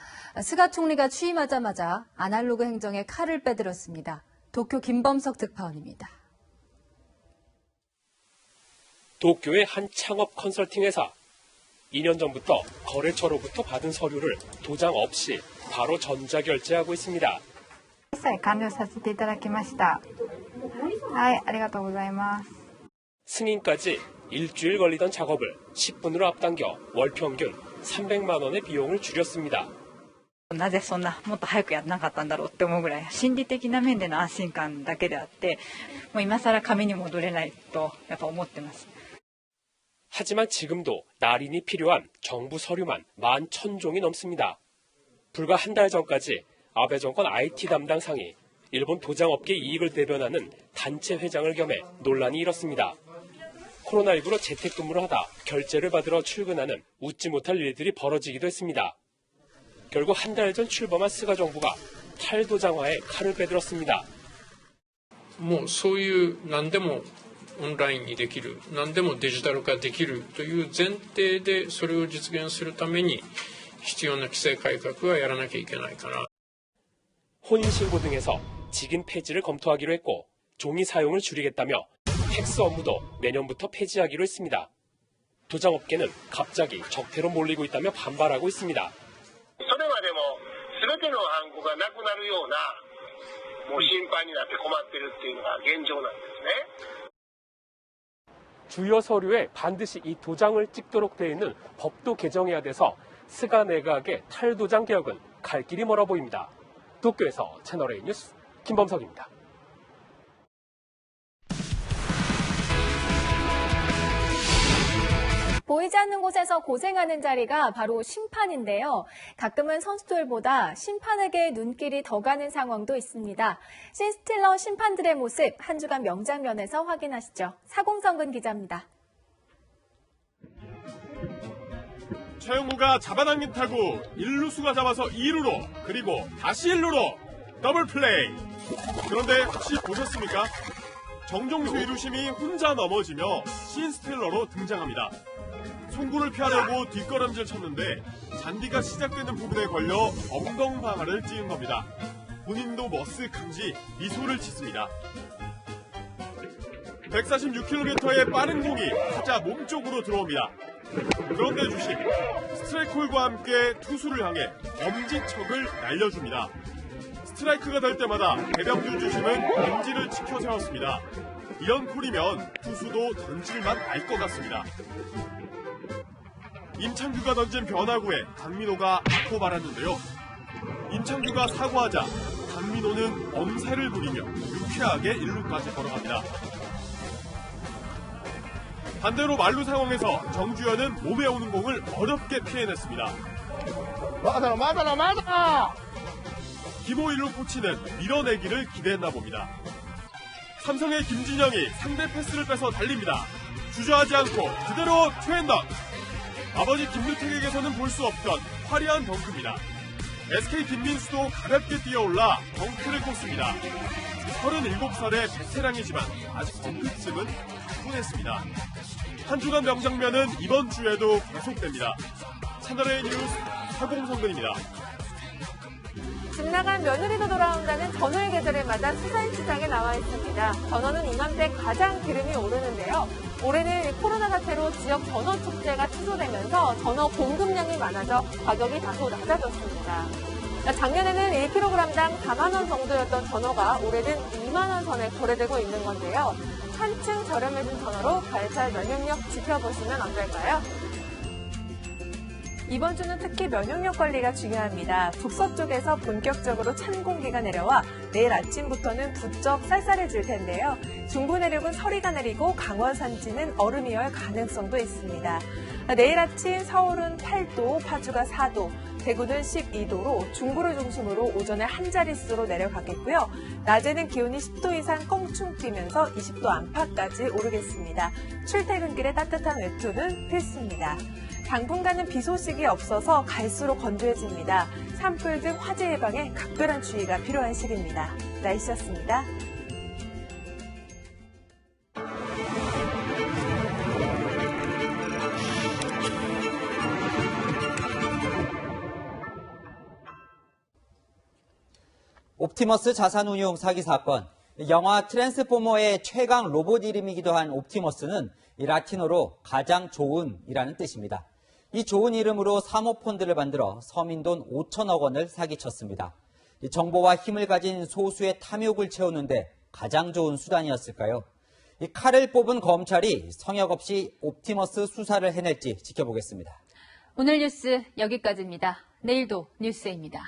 스가 총리가 취임하자마자 아날로그 행정에 칼을 빼들었습니다. 도쿄 김범석 특파원입니다. 도쿄의 한 창업 컨설팅 회사. 2년 전부터 거래처로부터 받은 서류를 도장 없이 바로 전자결제하고 있습니다. 승인까지 일주일 걸리던 작업을 10분으로 앞당겨 월 평균 300만 원의 비용을 줄였습니다. なぜそんなもっと早くやらなかったんだろうって思うぐらい心理的な面での安心感だけであってもう今更紙に戻れないとやっぱ思ってます. 하지만 지금도 날인이 필요한 정부 서류만 11,000종이 넘습니다. 불과 한 달 전까지 아베 정권 IT 담당 상이 일본 도장업계 이익을 대변하는 단체 회장을 겸해 논란이 일었습니다. 코로나19로 재택근무를 하다 결제를 받으러 출근하는 웃지 못할 일들이 벌어지기도 했습니다. 결국 한 달 전 출범한 스가 정부가 탈도장화에 칼을 빼들었습니다. もうそういう何でもオンラインにできる、何でもデジタル化できるという前提でそれを実現するために必要な規制改革はやらなきゃいけないかな. 혼인신고 등에서 직인 폐지를 검토하기로 했고 종이 사용을 줄이겠다며 팩스 업무도 내년부터 폐지하기로 했습니다. 도장업계는 갑자기 적태로 몰리고 있다며 반발하고 있습니다. それまでも全てのハンコがなくなるようなもう心配になって困ってるっていうのが現状なんですね. 주요 서류에 반드시 이 도장을 찍도록 되어 있는 법도 개정해야 돼서 스가 내각의 탈도장 개혁은 갈 길이 멀어 보입니다. 도쿄에서 채널A 뉴스 김범석입니다. 보이지 않는 곳에서 고생하는 자리가 바로 심판인데요. 가끔은 선수들보다 심판에게 눈길이 더 가는 상황도 있습니다. 신스틸러 심판들의 모습 한 주간 명장면에서 확인하시죠. 사공성근 기자입니다. 최영우가 잡아당긴 타구 1루수가 잡아서 2루로 그리고 다시 1루로 더블 플레이. 그런데 혹시 보셨습니까? 정종수 1루심이 혼자 넘어지며 신스틸러로 등장합니다. 송구를 피하려고 뒷걸음질 쳤는데 잔디가 시작되는 부분에 걸려 엉덩방아를 찧은 겁니다. 본인도 머쓱한지 미소를 짓습니다. 146km의 빠른 공이 타자 몸쪽으로 들어옵니다. 그런데 주심, 스트라이크홀과 함께 투수를 향해 엄지척을 날려줍니다. 스트라이크가 될 때마다 배병준 주심은 엄지를 치켜 세웠습니다. 이런 콜이면 투수도 던질만 알 것 같습니다. 임창규가 던진 변화구에 강민호가 맞고 말았는데요. 임창규가 사과하자 강민호는 엄살을 부리며 유쾌하게 1루까지 걸어갑니다. 반대로 만루 상황에서 정주현은 몸에 오는 공을 어렵게 피해냈습니다. 맞아! 김호 1루 코치는 밀어내기를 기대했나 봅니다. 삼성의 김진영이 상대 패스를 뺏어 달립니다. 주저하지 않고 그대로 투앤던. 아버지 김유택에게서는 볼 수 없던 화려한 덩크입니다. SK 김민수도 가볍게 뛰어올라 덩크를 꽂습니다. 37살의 베테랑이지만 아직 덩크쯤은 가뿐했습니다. 한 주간 명장면은 이번 주에도 계속됩니다. 채널A 뉴스 사공성근입니다. 집 나간 며느리도 돌아온다는 전월 계절을 맞아 수산시장에 나와 있습니다. 전어는 이맘때 가장 기름이 오르는데요. 올해는 코로나 사태로 지역 전어 축제가 취소되면서 전어 공급량이 많아져 가격이 다소 낮아졌습니다. 작년에는 1kg당 4만 원 정도였던 전어가 올해는 2만 원 선에 거래되고 있는 건데요. 한층 저렴해진 전어로 발달 면역력 지켜보시면 어떨까요? 이번 주는 특히 면역력 관리가 중요합니다. 북서쪽에서 본격적으로 찬 공기가 내려와 내일 아침부터는 부쩍 쌀쌀해질 텐데요. 중부 내륙은 서리가 내리고 강원 산지는 얼음이 열 가능성도 있습니다. 내일 아침 서울은 8도, 파주가 4도, 대구는 12도로 중부를 중심으로 오전에 한 자릿수로 내려가겠고요. 낮에는 기온이 10도 이상 껑충 뛰면서 20도 안팎까지 오르겠습니다. 출퇴근길에 따뜻한 외투는 필수입니다. 당분간은 비 소식이 없어서 갈수록 건조해집니다. 산불 등 화재 예방에 각별한 주의가 필요한 시기입니다. 날씨였습니다. 옵티머스 자산운용 사기 사건. 영화 트랜스포머의 최강 로봇 이름이기도 한 옵티머스는 라틴어로 가장 좋은이라는 뜻입니다. 이 좋은 이름으로 사모펀드를 만들어 서민돈 5천억 원을 사기쳤습니다. 정보와 힘을 가진 소수의 탐욕을 채우는데 가장 좋은 수단이었을까요? 이 칼을 뽑은 검찰이 성역 없이 옵티머스 수사를 해낼지 지켜보겠습니다. 오늘 뉴스 여기까지입니다. 내일도 뉴스입니다.